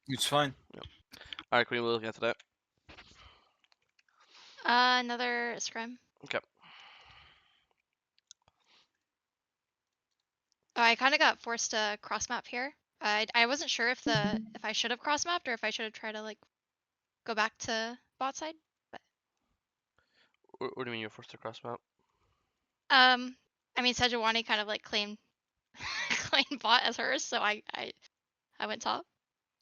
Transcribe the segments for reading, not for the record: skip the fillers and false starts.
It's fine. Yep. All right, Queen, we're looking at today. Another scrim. Okay. Oh, I kind of got forced to cross map here. I wasn't sure if I should have cross mapped or if I should have tried to like go back to bot side. But What do you mean you're forced to cross map? um, I mean Sejuani kind of like claimed claimed bot as hers, so I went top.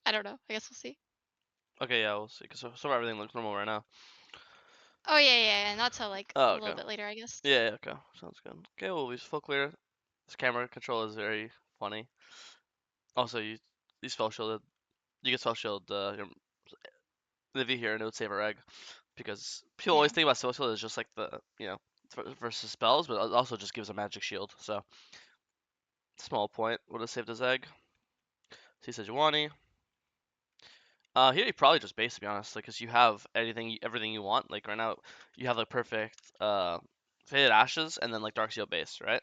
I don't know. I guess we'll see. Okay, yeah, we'll see. Cause so far everything looks normal right now. Oh yeah. Not till like Oh, a okay. little bit later, I guess. Yeah, okay. Sounds good. Okay, well, we full clear. This camera control is very funny. Also, you spell shielded. You can spell shield the V here and it would save our egg. Because people always Yeah. think about spell shield as just like the, versus spells, but it also just gives a magic shield. So, small point would have saved his egg. See Sejuani. Here you probably just base to be honest, like, cause you have everything you want. Like right now, you have like perfect faded ashes and then like dark seal base, right?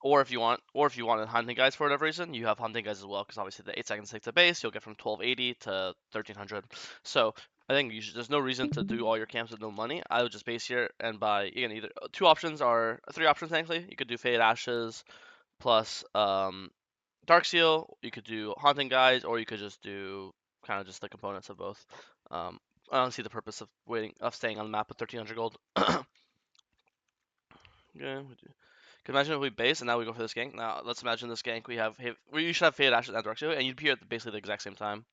Or if you wanted hunting guys for whatever reason, you have hunting guys as well, because obviously the 8 seconds take to base, you'll get from 1280 to 1300. So I think there's no reason to do all your camps with no money. I would just base here and buy again either three options technically. You could do faded ashes plus Dark Seal, you could do Haunting Guys, or you could just do kind of just the components of both. Um, I don't see the purpose of staying on the map with 1300 gold. Yeah, could imagine if we base and now we go for this gank. Now let's imagine this gank we should have Faded Ashes and Dark Seal, and you'd be here at basically the exact same time.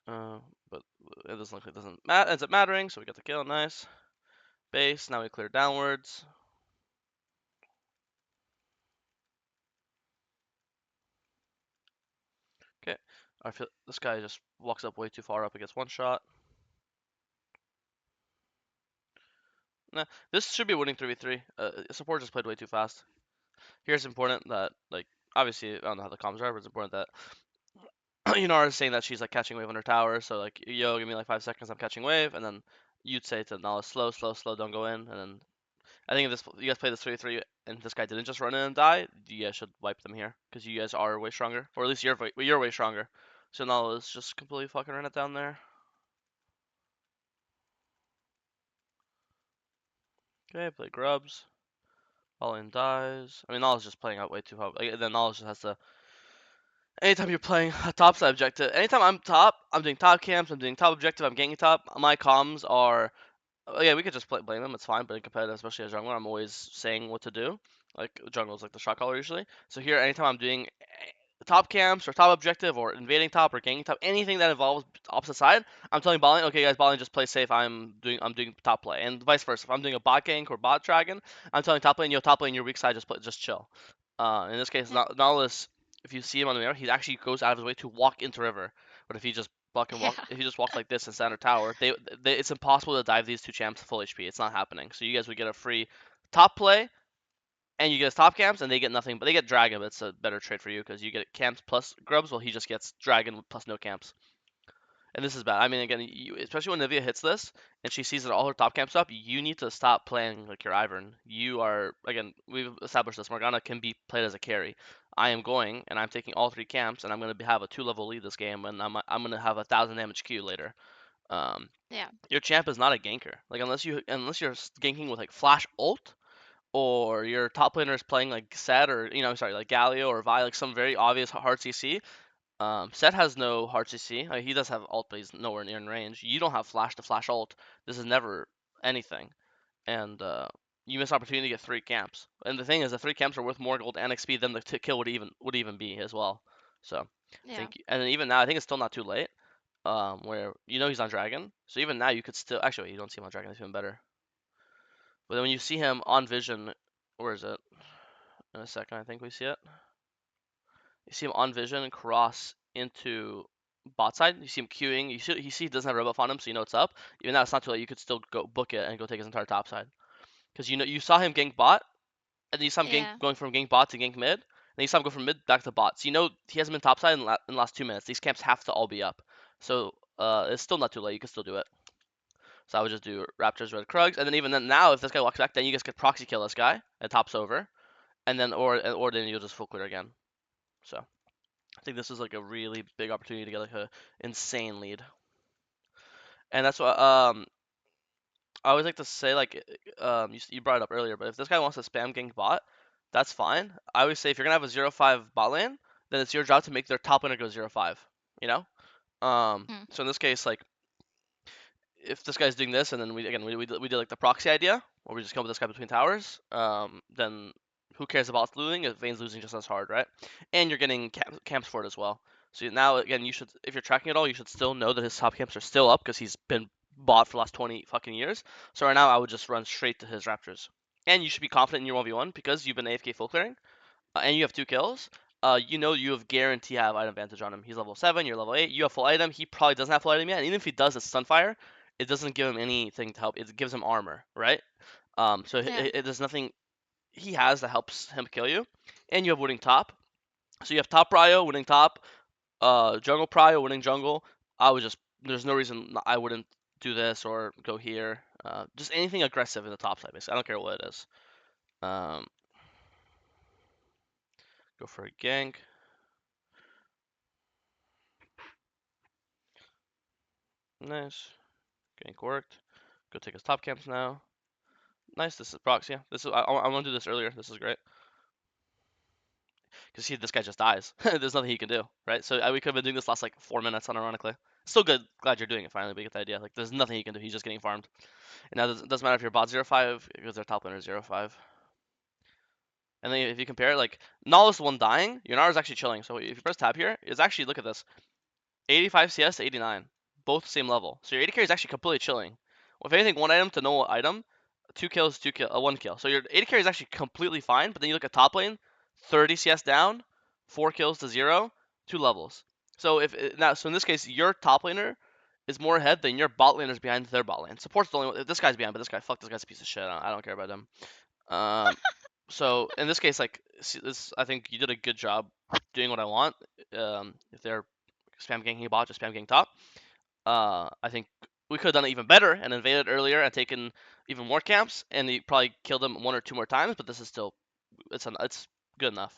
Uh, but it doesn't look like it doesn't ends up mattering, so we got the kill, nice. Base, now we clear downwards. Okay, I feel this guy just walks up way too far up against one shot. Nah, this should be winning 3v3. Support just played way too fast. Here's important that, like, obviously, I don't know how the comms are, but it's important that Yunara is saying that she's, like, catching wave on her tower, so, like, yo, give me, like, 5 seconds, I'm catching wave, and then you'd say to Nala, slow, don't go in, and then I think if you guys play this 3v3 and this guy didn't just run in and die, you guys should wipe them here, because you guys are way stronger, or at least you're way stronger. So Nala is just completely fucking run it down there. Okay, play grubs. All in dies. I mean, Nala's just playing out way too hard. Like, then Nala just has to. Anytime you're playing a top side objective, anytime I'm top, I'm doing top camps, I'm doing top objective, I'm ganking top. My comms are, yeah, we could just blame them. It's fine, but in competitive, especially as jungler, I'm always saying what to do. Like jungle's like the shot caller usually. So here, anytime I'm doing top camps or top objective or invading top or ganking top, anything that involves opposite side, I'm telling bot lane, okay guys, bot lane just play safe. I'm doing top play, and vice versa. If I'm doing a bot gank or bot dragon, I'm telling top lane, yo, top lane, your weak side, just chill. In this case, Yeah. Nautilus, if you see him on the mirror, he actually goes out of his way to walk into river. But if he just Yeah. if he just walked like this in center tower, it's impossible to dive these two champs full HP. It's not happening. So you guys would get a free top play, and you get top camps, and they get nothing, but they get dragon. But it's a better trade for you because you get camps plus grubs, while he just gets dragon plus no camps. And this is bad. I mean, again, especially when Nivea hits this and she sees that all her top camps up, you need to stop playing like your Ivern. You are, again, we've established this. Morgana can be played as a carry. I am going and I'm taking all 3 camps, and I'm going to have a 2-level lead this game, and I'm going to have 1,000 damage Q later. Um, Yeah. your champ is not a ganker. Like unless you're ganking with like flash ult, or your top laner is playing like Set, or sorry, like Galio or Vi, like some very obvious hard CC. Set has no hard CC. He does have ult, but he's nowhere near in range. You don't have flash to flash ult. This is never anything, and you miss opportunity to get 3 camps. And the thing is, the 3 camps are worth more gold and XP than the kill would even be as well. So I Yeah. think, and then even now, I think it's still not too late. Where he's on dragon, so even now you could still actually you don't see him on dragon. It's even better. But then when you see him on vision, where is it? In a second, I think we see it. You see him on vision cross into bot side. You see him queuing. You see he doesn't have robot on him, so you know it's up. Even though it's not too late, you could still go book it and go take his entire top side. Because you saw him gank bot, and then you saw him Yeah. going from gank bot to gank mid, and then you saw him go from mid back to bot. So you know he hasn't been top side in the last 2 minutes. These camps have to all be up. So it's still not too late. You can still do it. So I would just do Raptors, Red Krugs, and then even then now, if this guy walks back, then you guys could proxy kill this guy and tops over, and then or then you'll just full clear again. So I think this is like a really big opportunity to get like a insane lead. And that's what I always like to say, like you brought it up earlier, but if this guy wants to spam gank bot, that's fine. I always say if you're gonna have a 0-5 bot lane, then it's your job to make their top laner go 0-5. You know? Hmm. So in this case, like if this guy's doing this, and then we did like the proxy idea, where we just come with this guy between towers, then who cares about losing if Vayne's losing just as hard, right? And you're getting camps for it as well. So now again, you should, if you're tracking it all, you should still know that his top camps are still up because he's been bought for the last 20 fucking years. So right now, I would just run straight to his Raptors, and you should be confident in your 1v1 because you've been AFK full clearing, and you have 2 kills. You know you have guarantee have item advantage on him. He's level 7, you're level 8. You have full item. He probably doesn't have full item yet. And even if he does, it's Sunfire. It doesn't give him anything to help. It gives him armor, right? So Yeah. there's nothing he has that helps him kill you. And you have winning top. So you have top prio, winning top, jungle prio, winning jungle. I would just, there's no reason I wouldn't do this or go here. Just anything aggressive in the top side, basically. I don't care what it is. Um, go for a gank. Nice. Gank worked. Go take his top camps now. Nice. This is prox. Yeah. This is. I want to do this earlier. This is great. Because see, this guy just dies. There's nothing he can do, right? So we could have been doing this last like 4 minutes, unironically. Still good. Glad you're doing it finally. But you get the idea. Like, there's nothing he can do. He's just getting farmed. And now it doesn't matter if you're bot 0-5 because their top laner is 0-5. And then if you compare it, like Nala's the one dying, Yunara is actually chilling. So if you press tab here, it's actually, look at this, 85 CS to 89, both same level. So your AD carry is actually completely chilling. If anything, one item to no item, 2 kills, 1 kill. So your AD carry is actually completely fine. But then you look at top lane, 30 CS down, 4 kills to 0, 2 levels. So so in this case, your top laner is more ahead than your bot laner is behind their bot lane. Support's the only one. This guy's behind, but fuck, this guy's a piece of shit. I don't care about him. Um, so in this case, like I think you did a good job doing what I want. If they're spam ganking bot, just spam gang top. I think we could have done it even better and invaded earlier and taken even more camps, and you probably killed them 1 or 2 more times. But this is still, it's good enough.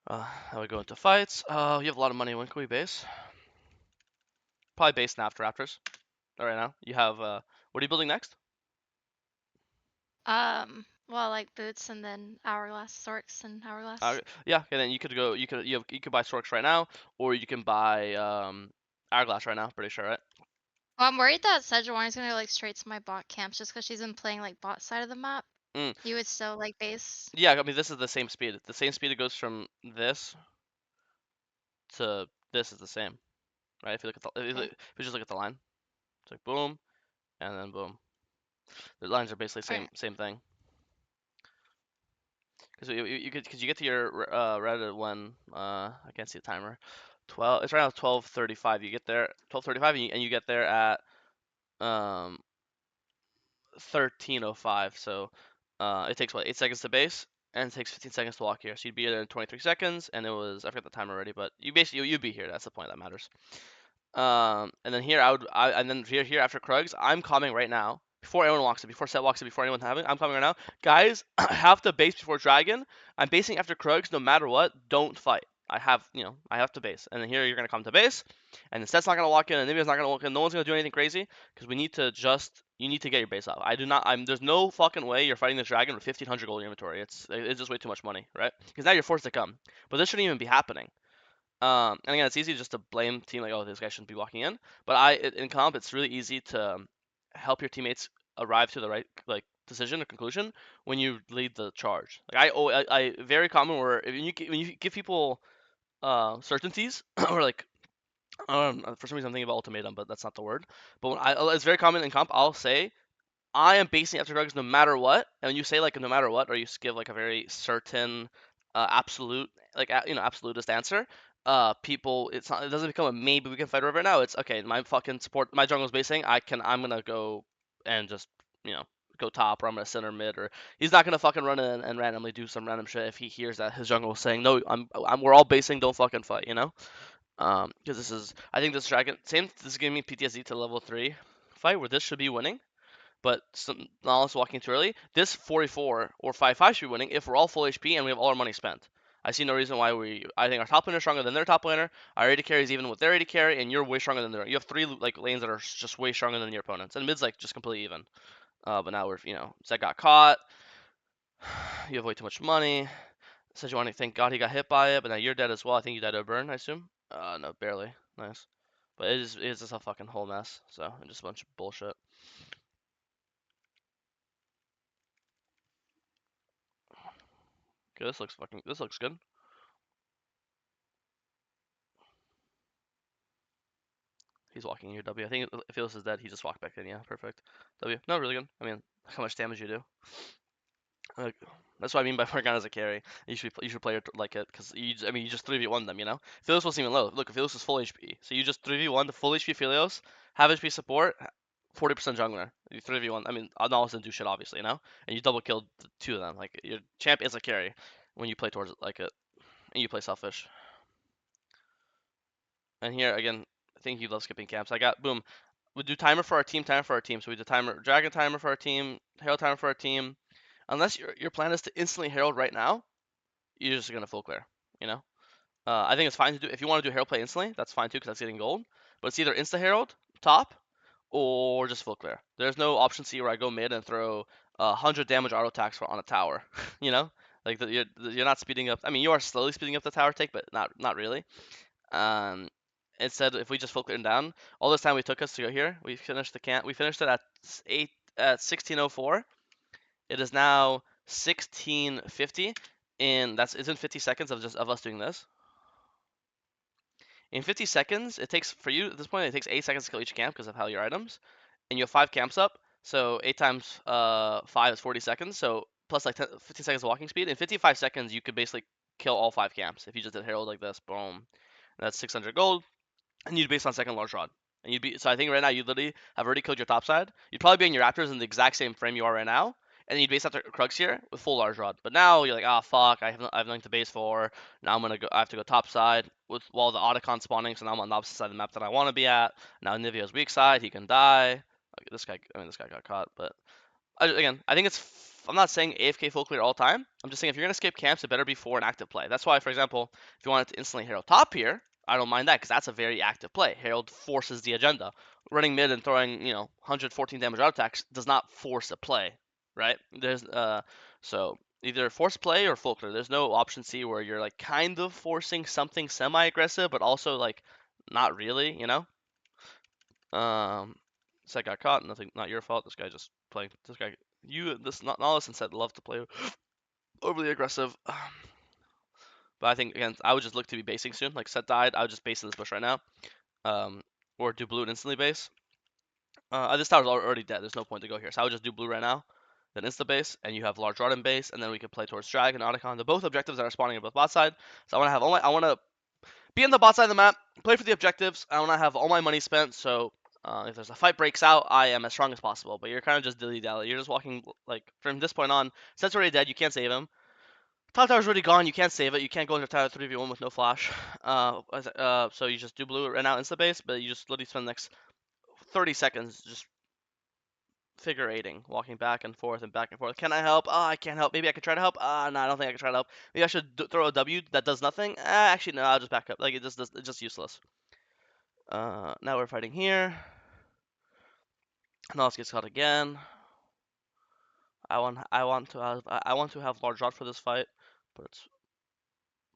Now we go into fights. You have a lot of money. When can we base? Probably base now after Raptors. All right, now you have. What are you building next? Well, like boots and then hourglass, sorks and Uh, hourglass. yeah, and then you could go. You could buy Sorks right now, or you can buy Hourglass right now. Pretty sure, right? Well, I'm worried that Sejuani's gonna like straight to my bot camps just because she's been playing like bot side of the map. Mm. You would still like base. Yeah, I mean this is the same speed. The same speed it goes from this to this is the same, right? If you look at Okay. if you just look at the line, it's like boom and then boom. The lines are basically Okay. same thing. Because you get to your Reddit when I can't see the timer. 12. It's around 12:35. You get there 12:35 and you get there at um 13:05. So it takes what, 8 seconds to base, and it takes 15 seconds to walk here. So you'd be there in 23 seconds, and it was, I forgot the time already, but you basically you'd be here. That's the point that matters. And then here and then here after Krugs, I'm coming right now. Before anyone walks in, before Set walks in, before anyone having, I'm coming right now. Guys, I have to base before Dragon. I'm basing after Krugs no matter what. Don't fight. I have to base. And then here you're gonna come to base, and the Set's not gonna walk in, and Nivea's not gonna walk in. No one's gonna do anything crazy because you need to get your base up. I do not. There's no fucking way you're fighting the Dragon with 1,500 gold in your inventory. It's just way too much money, right? Because now you're forced to come. But this shouldn't even be happening. And again, it's easy just to blame team like, oh, this guy shouldn't be walking in. But in comp, it's really easy to help your teammates arrive to the right like decision or conclusion when you lead the charge. Like I very common where if when you give people certainties or like for some reason I'm thinking about ultimatum, but that's not the word. But it's very common in comp. I'll say I am basing after drugs no matter what. And when you say like no matter what, or you give like a very certain, absolute, like absolutist answer, people, it doesn't become a maybe we can fight over now. It's okay. My fucking support, my jungle's basing. I'm gonna go and just you know go top, or I'm gonna center mid, or he's not gonna fucking run in and randomly do some random shit if he hears that his jungle is saying no. We're all basing. Don't fucking fight. Because I think this dragon, this is giving me PTSD to level 3 fight where this should be winning, but Nala's walking too early. This 44 or 5-5 should be winning if we're all full HP and we have all our money spent. I see no reason why I think our top laner is stronger than their top laner. Our AD carry is even with their AD carry, and you're way stronger than their. You have three like lanes that are just way stronger than your opponents, and mid's like just completely even. But now Zed got caught. You have way too much money. Sejuani, thank God he got hit by it, but now you're dead as well. I think you died to a burn, I assume. No, barely. Nice. But it is just a fucking whole mess. So just a bunch of bullshit. Okay, this looks good. He's walking your W. I think if Phyllis is dead, he just walked back in. Yeah, perfect. W. No, really good. I mean, how much damage you do. Like, that's what I mean by Morgana as a carry. You should play it like it because you just 3v1 them. Philios wasn't even low. Look, Philios is full HP, so you just 3v1 the full HP Philios, have HP support, 40% jungler. You 3v1. I mean, Nautilus didn't do shit obviously, and you double killed two of them. Like your champ is a carry when you play towards it like it, and you play selfish. And here again, I think you love skipping camps. I got boom. We do timer for our team, timer for our team. So we do timer, dragon timer for our team, herald timer for our team. Unless your plan is to instantly herald right now, you're just gonna full clear. You know, I think it's fine to do if you want to do herald play instantly. That's fine too because that's getting gold. But it's either insta herald top or just full clear. There's no option C where I go mid and throw 100 damage auto attacks on a tower. you know, like you're not speeding up. I mean, you are slowly speeding up the tower take, but not really. Um, Instead, if we just full clear down, all this time we took us to go here, we finished the camp. We finished it at 16:04. It is now 16:50, and it's in 50 seconds of us doing this. In 50 seconds, it takes for you at this point. It takes 8 seconds to kill each camp because of how your items, and you have 5 camps up. So 8 times 5 is 40 seconds. So plus like 50 seconds of walking speed. In 55 seconds, you could basically kill all 5 camps if you just did herald like this. Boom. And that's 600 gold. And you'd base on second large rod. And you'd be so I think right now you literally have already killed your top side. You'd probably be in your Raptors in the exact same frame you are right now. And then you'd base after Krugs here with full large rod. But now you're like, ah, fuck, I have nothing to base for. Now I have to go top side with while the Otacon spawning. So now I'm on the opposite side of the map that I want to be at. Now Nivio's weak side, he can die. Okay, this guy got caught, but again, I think I'm not saying AFK full clear all time. I'm just saying if you're gonna skip camps, it better be for an active play. That's why, for example, if you wanted to instantly Herald top here, I don't mind that because that's a very active play. Herald forces the agenda. Running mid and throwing 114 damage out attacks does not force a play, right? So either force play or full clear. There's no option C where you're like kind of forcing something semi-aggressive, but also like not really. Um, this guy got caught. Nothing, not your fault. This guy just playing. This guy, not Nollis said love to play overly aggressive. But I think again, I would just look to be basing soon. Like Set died, I would just base in this bush right now. Um, or do blue and instantly base. This tower's already dead. There's no point to go here. So I would just do blue right now, then insta base, and you have large rod in base, and then we can play towards drag and Otacon. The both objectives that are spawning are both bot side. So I want to be in the bot side of the map, play for the objectives. I want to have all my money spent, so if there's a fight breaks out, I am as strong as possible. But you're kind of just dilly-dally. You're just walking, like, from this point on. Set's already dead, you can't save him. Top tower's already gone, you can't save it. You can't go into tower 3v1 with no flash. So you just do blue right now insta base, but you just literally spend the next 30 seconds just figure eighting, walking back and forth and back and forth. Can I help? Oh, I can't help. Maybe I can try to help. No, I don't think I can try to help. Maybe I should throw a W that does nothing. Actually, no, I'll just back up. Like it's just useless. Now we're fighting here. Nals gets caught again. I want to have large rod for this fight, but it's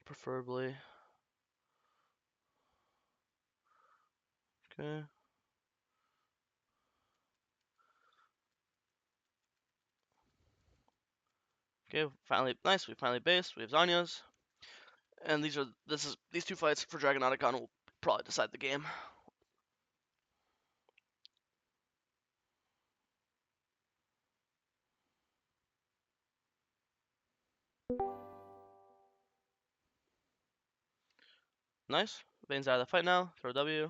preferably okay. Okay, finally nice. We finally based. We have Zanya's, and these two fights for Dragonaticon will probably decide the game. Nice. Bane's out of the fight now. Throw W.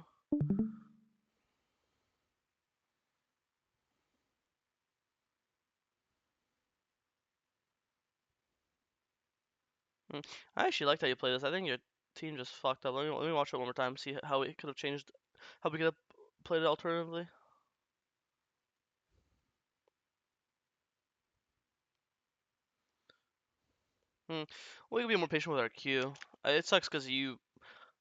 I actually liked how you played this. I think your team just fucked up. Let me watch it one more time. See how we could have changed. How we could have played it alternatively. Hmm. We could be more patient with our Q. It sucks because you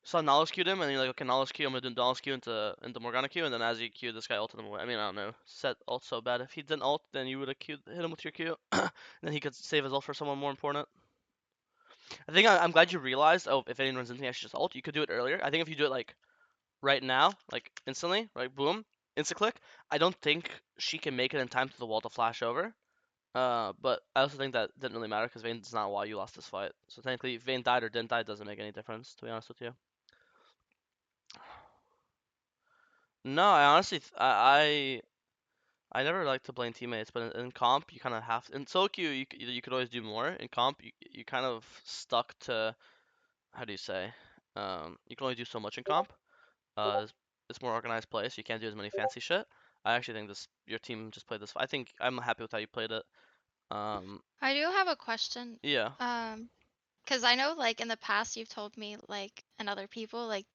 saw Knowledge queued him, and you're like, okay, Knowledge Q, I'm gonna do Knowledge Q into Morgana Q, and then as you Q, this guy ulted him away. I mean, I don't know. Set ult so bad. If he didn't ult, then you would have hit him with your Q. Then he could save his ult for someone more important. I think I'm glad you realized. Oh, if anyone runs into me, I should just ult. You could do it earlier. I think if you do it like right now, like instantly, like boom, insta click. I don't think she can make it in time to the wall to flash over. But I also think that didn't really matter because Vayne's not why you lost this fight. So technically, if Vayne died or didn't die doesn't make any difference, to be honest with you. No, I honestly, I never like to blame teammates, but in comp you kind of have. In solo queue, you could always do more. In comp, you kind of stuck to how do you say? You can only do so much in comp. It's more organized play, so you can't do as many fancy shit. I actually think this your team just played this. I think I'm happy with how you played it. Um, I do have a question. yeah. Because I know like in the past you've told me like and other people like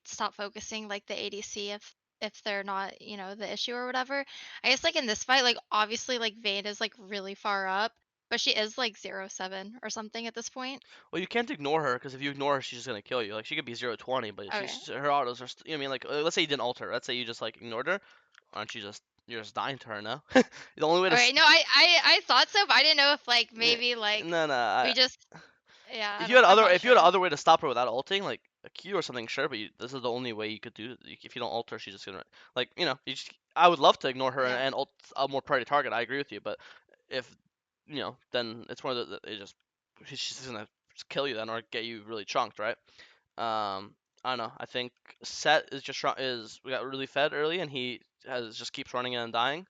stop focusing like the ADC if they're not, the issue or whatever. I guess like in this fight, like obviously like Vayne is like really far up, but she is like 0-7 or something at this point. Well, you can't ignore her because if you ignore her, she's just gonna kill you. Like she could be 0-20, but Okay. her autos are. You know what I mean? Like let's say you didn't alter. Let's say you just like ignored her. Aren't you just you're just dying to her now? The only way to. Okay, no, I thought so, but I didn't know if like Yeah, maybe like no, no. we just yeah, If you had I'm other not if you had sure. other way to stop her without ulting, like a Q or something, sure. But this is the only way you could do it. If you don't alter, she's just gonna like I would love to ignore her Yeah. and ult a more priority target. I agree with you, but if then it's one of it just she's just gonna kill you then or get you really chunked, right? I don't know. I think Set is just is we got really fed early and he has just keeps running and dying.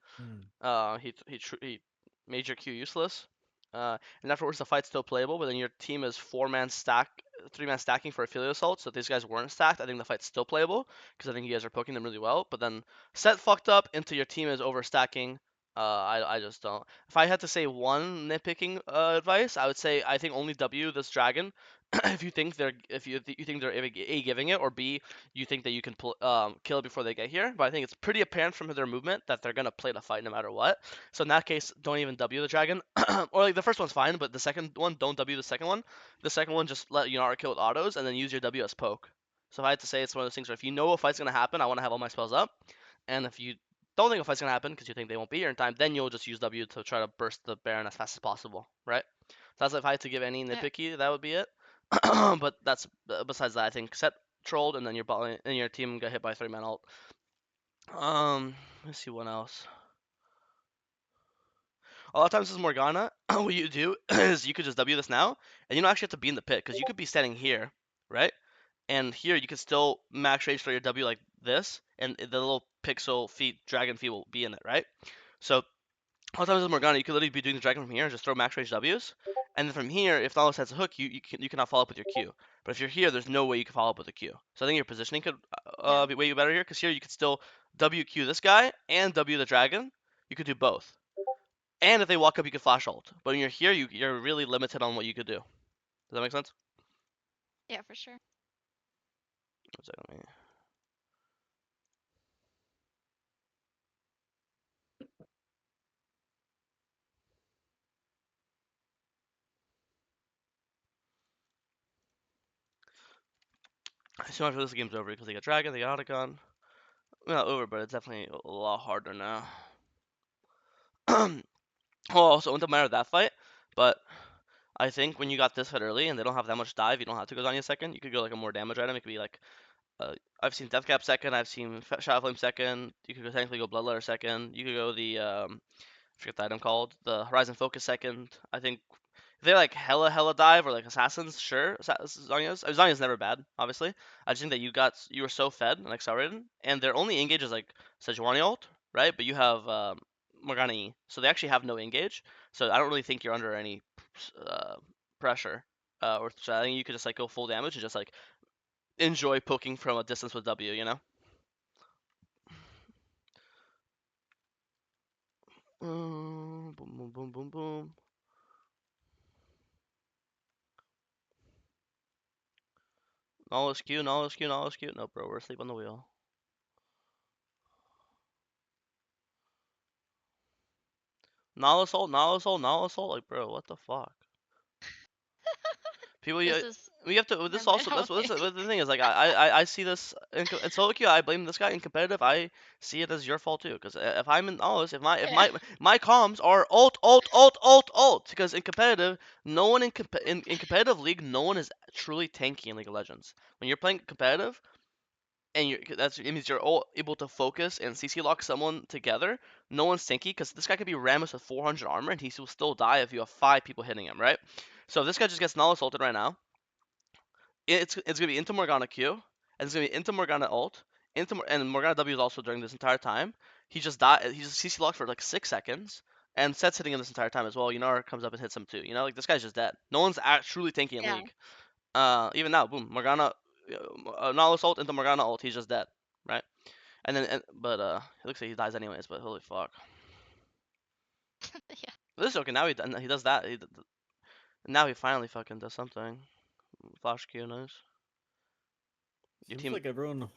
Mm. He made your Q useless. And afterwards the fight's still playable, but then your team is 4-man stack, 3-man stacking for affiliate assault. So if these guys weren't stacked, I think the fight's still playable because I think you guys are poking them really well. But then Set fucked up into your team is overstacking. I just don't. If I had to say one nitpicking advice, I would say I think only W this dragon. If you think they're A giving it or B you think that you can kill it before they get here, but I think it's pretty apparent from their movement that they're gonna play the fight no matter what. So in that case, don't even W the dragon, or like the first one's fine, but the second one, don't W the second one. The second one, just let Yunara kill with autos, and then use your W as poke. So if I had to say, it's one of those things where if you know a fight's gonna happen, I want to have all my spells up, and if you don't think a fight's gonna happen because you think they won't be here in time, then you'll just use W to try to burst the Baron as fast as possible, right? So that's if I had to give any Yeah. nitpicky, that would be it. But that's besides that, I think set trolled, and then and your team got hit by 3-man ult. Let's see what else. A lot of times with Morgana, what you do is you could just W this now, and you don't actually have to be in the pit because you could be standing here, right? And here you can still max range for your W like this, and the little pixel feet, dragon feet will be in it, right? So a lot of times with Morgana, you could literally be doing the dragon from here and just throw max range W's. And then from here, if Thanos has a hook, you cannot follow up with your Q. But if you're here, there's no way you can follow up with a Q. So I think your positioning could Yeah. be way better here, because here you could still WQ this guy and W the dragon. You could do both. And if they walk up, you could flash ult. But when you're here, you're really limited on what you could do. Does that make sense? Yeah, for sure. I so much this game's over because they got dragon, they got Autogun. Well, not over, but it's definitely a lot harder now. Well, also, it wouldn't matter that fight, but I think when you got this hit early and they don't have that much dive, you don't have to go down a second. You could go like a more damage item. It could be like, I've seen Deathcap second, I've seen Shadow Flame second. You could technically go Bloodletter second. You could go I forget the item called, the Horizon Focus second. I think if they're like hella dive or like assassins, sure. Zanya's never bad, obviously. I just think that you were so fed and accelerated, and their only engage is like Sejuani ult, right? But you have Morgana E, so they actually have no engage. So I don't really think you're under any uh, pressure. Or so I think you could just like go full damage and just like enjoy poking from a distance with W, you know? Boom, boom, boom, boom, boom. Knowledge Q, knowledge Q, knowledge Q. No, bro, we're asleep on the wheel. Knowledge ult, knowledge ult, knowledge ult. Like, bro, what the fuck? People, This yeah, is we have to. for This my also, whole that's thing. the thing is like I see this in solo queue. I blame this guy in competitive. I see it as your fault too. Because if I'm in all this, if Yeah. my comms are alt, because in competitive, no one in competitive league, no one is truly tanky in League of Legends. When you're playing competitive, and it means you're all able to focus and CC lock someone together. No one's tanky because this guy could be Rammus with 400 armor and he will still die if you have 5 people hitting him, right? So if this guy just gets null assaulted right now, it's gonna be into Morgana Q, and it's gonna be into Morgana ult, and Morgana W is also during this entire time. He just died. He just CC locked for like 6 seconds, and Set's hitting him this entire time as well. Yunar comes up and hits him too. Like this guy's just dead. No one's truly tanky in Yeah. league. Even now, boom, Morgana, null assault into Morgana ult. He's just dead, right? And then, but it looks like he dies anyways. But holy fuck, Yeah. this is okay. Now he does that. Now he finally fucking does something. Flash Q, nice. Your Seems team. like everyone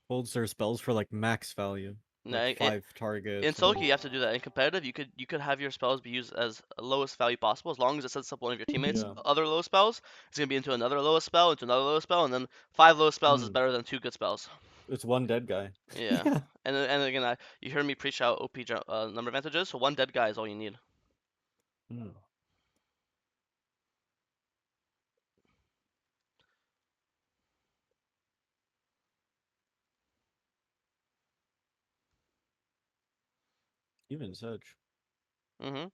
holds their spells for like max value, like No, 5 targets in or solo queue, you have to do that. In competitive, you could have your spells be used as lowest value possible, as long as it sets up one of your teammates' yeah. other low spells. It's gonna be into another lowest spell, into another lowest spell, and then 5 low spells is Hmm. better than 2 good spells. It's one dead guy. Yeah, Yeah. and again, you heard me preach out OP number advantages. So one dead guy is all you need. Hmm. Even such. Mhm.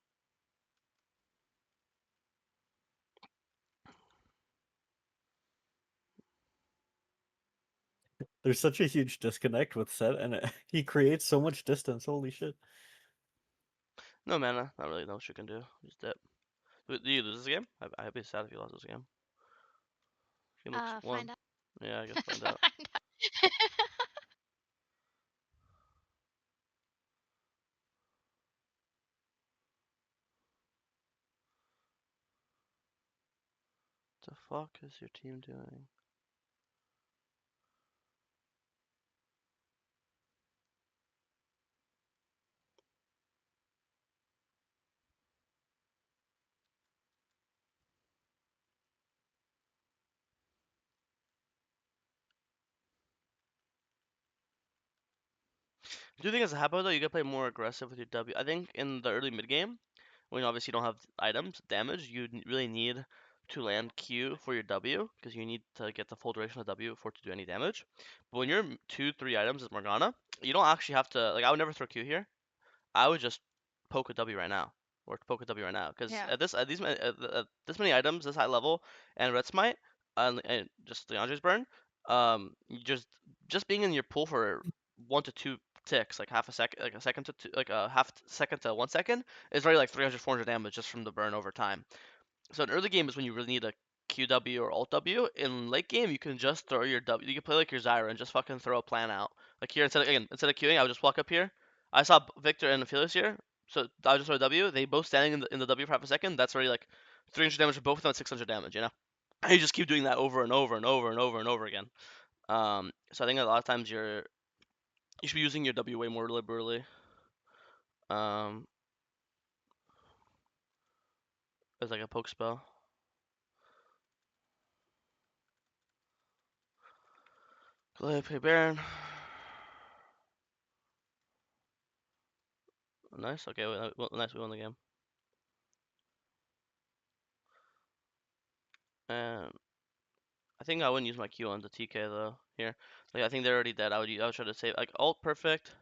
There's such a huge disconnect with Set, and he creates so much distance. Holy shit. No mana, not really know what you can do. Just dip. Do you lose this game? I'd be sad if you lost this game. Game looks one. Find out. Yeah, I guess find out. Find out. What the fuck is your team doing? Do you think as a habit though, you gotta play more aggressive with your W? I think in the early mid game, when you obviously don't have items, damage, you really need to land Q for your W, because you need to get the full duration of W for it to do any damage. But when you're 2, 3 items as Morgana, you don't actually have to, like, I would never throw Q here. I would just poke a W right now, or poke a W right now, because Yeah. at this many items, this high level, and Red Smite, and just Leandre's burn, you just being in your pool for 1 to 2 ticks, like half a second, like a second to two, like a half second to 1 second, is already like 300, 400 damage just from the burn over time. So in early game is when you really need a QW or alt W. In late game, you can just throw your W. You can play like your Zyra and just fucking throw a plan out. Like here, instead of queuing, I would just walk up here. I saw Victor and Aphelios here, so I would just throw a W. They both standing in the W for half a second. That's already like 300 damage for both of them, 600 damage. And you just keep doing that over and over and over and over and over again. So I think a lot of times you should be using your W way more liberally. Um, as like a poke spell. Play Baron. Nice. Okay, nice. We won the game. And I think I wouldn't use my Q on the TK though. Here, like I think they're already dead. I would try to save like ult perfect,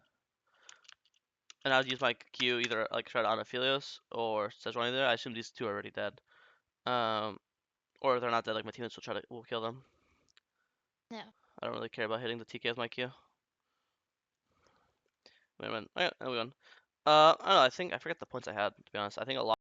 and I would use my Q either like try to on Aphelios or Sejuani there. I assume these two are already dead. Um, or if they're not dead, like my teammates will kill them. No. I don't really care about hitting the TK with my Q. Wait, win. Oh, yeah, we won. I don't know. I think I forget the points I had, to be honest. I think a lot.